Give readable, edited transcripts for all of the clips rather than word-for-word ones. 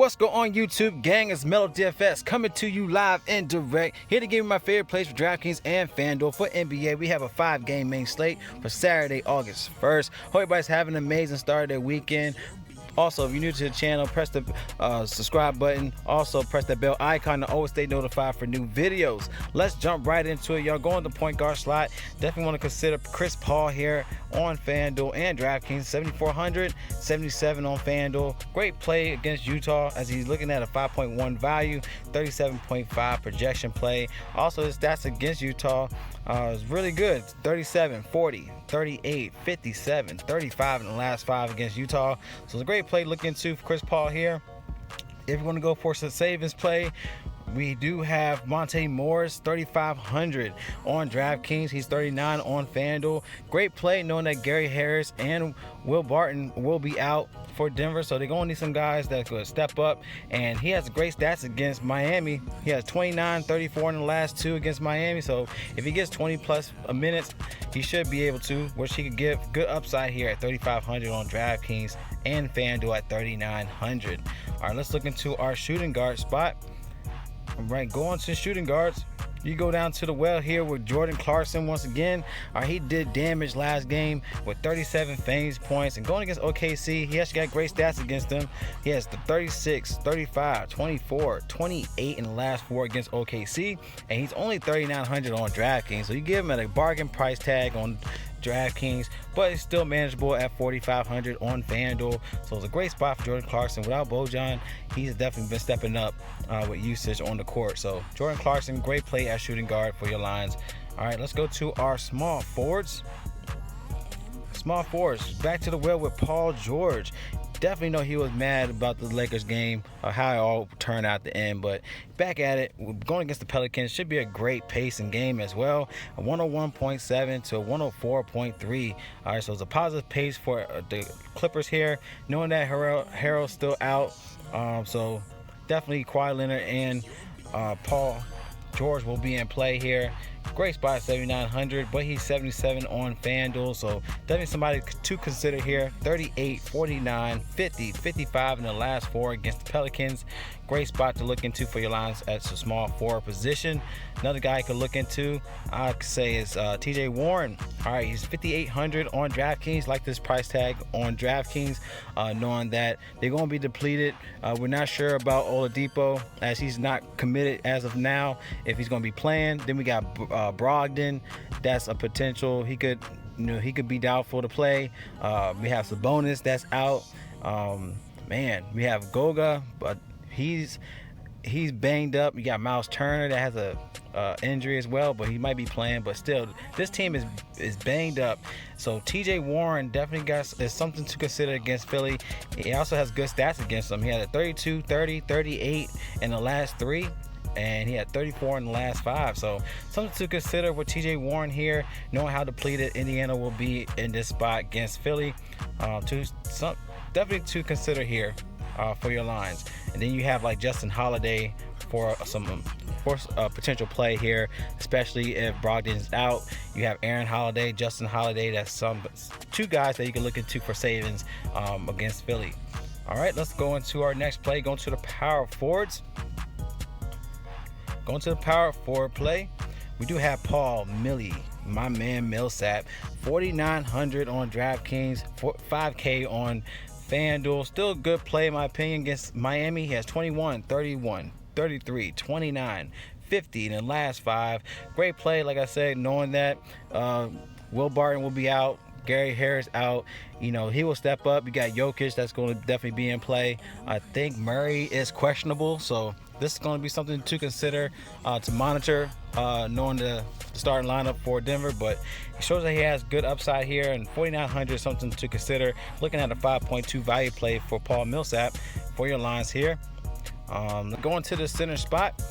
What's going on YouTube gang? It's Melo DFS coming to you live and direct, here to give you my favorite plays for DraftKings and FanDuel. For NBA, we have a 5-game main slate for Saturday, August 1st. Hope everybody's having an amazing start of their weekend. Also, if you're new to the channel, press the subscribe button. Also, press that bell icon to always stay notified for new videos. Let's jump right into it. Y'all going to the point guard slot. Definitely want to consider Chris Paul here on FanDuel and DraftKings. 7,400, 77 on FanDuel. Great play against Utah as he's looking at a 5.1 value, 37.5 projection play. Also, his stats against Utah is really good. 37, 40, 38, 57, 35 in the last 5 against Utah. So it's a great play to look into for Chris Paul here. If you want to go for some savings play, we do have Monte Morris, 3,500 on DraftKings. He's 39 on FanDuel. Great play knowing that Gary Harris and Will Barton will be out for Denver, so they're going to need some guys that could step up. And he has great stats against Miami. He has 29, 34 in the last 2 against Miami. So if he gets 20 plus minutes, he should be able to, which he could give good upside here at 3,500 on DraftKings and FanDuel at 3,900. All right, let's look into our shooting guard spot. All right, going to shooting guards. You go down to the well here with Jordan Clarkson once again. He did damage last game with 37 fantasy points. And going against OKC, he actually got great stats against them. He has the 36, 35, 24, 28 in the last 4 against OKC. And he's only 3,900 on DraftKings. So you give him at a bargain price tag on DraftKings, but it's still manageable at 4,500 on FanDuel. So it's a great spot for Jordan Clarkson. Without Bojan, he's definitely been stepping up with usage on the court. So Jordan Clarkson, great play at shooting guard for your lines. All right, let's go to our small forwards. Small forwards, back to the well with Paul George. Definitely know he was mad about the Lakers game, how it all turned out the end, but back at it, going against the Pelicans should be a great pacing game as well. A 101.7 to a 104.3. All right, so it's a positive pace for the Clippers here, knowing that Harrell's still out. So definitely Kawhi Leonard and Paul George will be in play here. Great spot at 7,900, but he's 77 on FanDuel, so definitely somebody to consider here. 38, 49, 50, 55 in the last 4 against the Pelicans. Great spot to look into for your lines at the small forward position. Another guy I could look into, I could say, is TJ Warren. All right, he's 5,800 on DraftKings. Like this price tag on DraftKings, knowing that they're going to be depleted. We're not sure about Oladipo as he's not committed as of now if he's going to be playing. Then we got Brogdon. That's a potential. He could be doubtful to play. We have Sabonis that's out. We have Goga, but he's banged up. You got Miles Turner that has a injury as well, but he might be playing. But still, this team is banged up. So TJ Warren definitely is something to consider against Philly. He also has good stats against them. He had a 32, 30, 38 in the last 3. And he had 34 in the last 5. So something to consider with TJ Warren here, knowing how depleted Indiana will be in this spot against Philly. Definitely to consider here for your lines. And then you have like Justin Holiday for some potential play here, especially if Brogdon's out. You have Aaron Holiday, Justin Holiday. That's 2 guys that you can look into for savings against Philly. All right, let's go into our next play. Going to the power forwards. Going to the power forward play, we do have Paul Millie, my man Millsap, 4,900 on DraftKings, 5K on FanDuel. Still a good play in my opinion against Miami. He has 21, 31, 33, 29, 50 in the last 5. Great play, like I said, knowing that Will Barton will be out. Gary Harris out, he will step up. You got Jokic that's going to definitely be in play. I think Murray is questionable, so this is going to be something to consider, to monitor, knowing the starting lineup for Denver. But it shows that he has good upside here, and 4,900 is something to consider. Looking at a 5.2 value play for Paul Millsap for your lines here. Going to the center spot.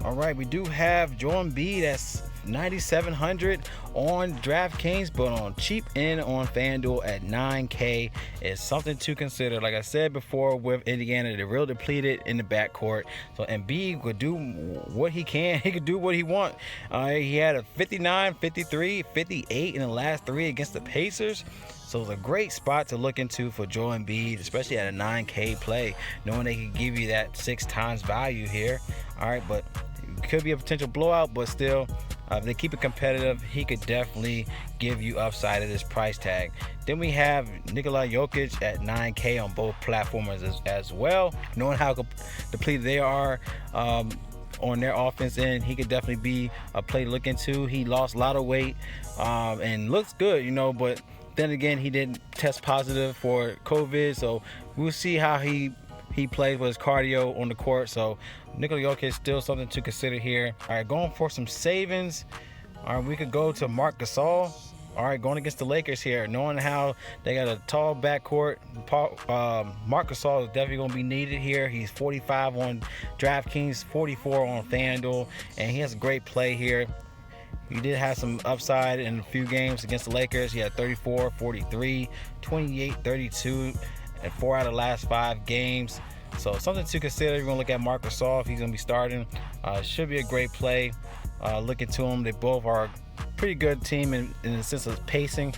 All right, we do have Joel Embiid. That's 9,700 on DraftKings, but on cheap end on FanDuel at 9K is something to consider. Like I said before, with Indiana, they're real depleted in the backcourt. So Embiid could do what he can. He could do what he wants. He had a 59, 53, 58 in the last 3 against the Pacers. So it's a great spot to look into for Joel Embiid, especially at a 9K play, knowing they can give you that 6 times value here. All right, but it could be a potential blowout, but still, if they keep it competitive, he could definitely give you upside at this price tag. Then we have Nikola Jokic at 9K on both platforms as well. Knowing how depleted they are on their offense end, he could definitely be a play to look into. He lost a lot of weight and looks good, but then again, he didn't test positive for COVID, so we'll see how he plays with his cardio on the court. So Nikola Jokic is still something to consider here. All right, going for some savings. All right, we could go to Marc Gasol. All right, going against the Lakers here, knowing how they got a tall backcourt. Marc Gasol is definitely going to be needed here. He's 45 on DraftKings, 44 on FanDuel, and he has a great play here. He did have some upside in a few games against the Lakers. He had 34, 43, 28, 32, and 4 out of the last 5 games. So something to consider. You're going to look at Marc Gasol if he's going to be starting. Should be a great play. Look into them. They both are a pretty good team in the sense of pacing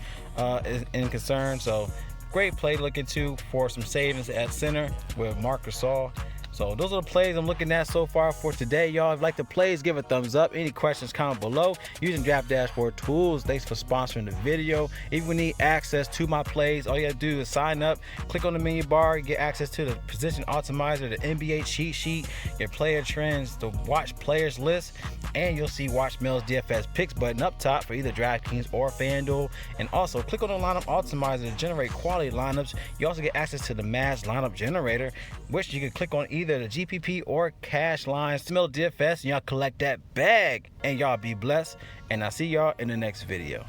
in concern. So great play to look into for some savings at center with Marc Gasol. So those are the plays I'm looking at so far for today, y'all. If you like the plays, give a thumbs up. Any questions, comment below. Using Draft Dashboard Tools, thanks for sponsoring the video. If you need access to my plays, all you gotta do is sign up, click on the menu bar, get access to the position optimizer, the NBA cheat sheet, your player trends, the watch players list, and you'll see Watch Mills DFS picks button up top for either DraftKings or FanDuel. And also click on the lineup optimizer to generate quality lineups. You also get access to the mass lineup generator, which you can click on either the GPP or cash lines. Smell DFS, and y'all collect that bag, and y'all be blessed, and I'll see y'all in the next video.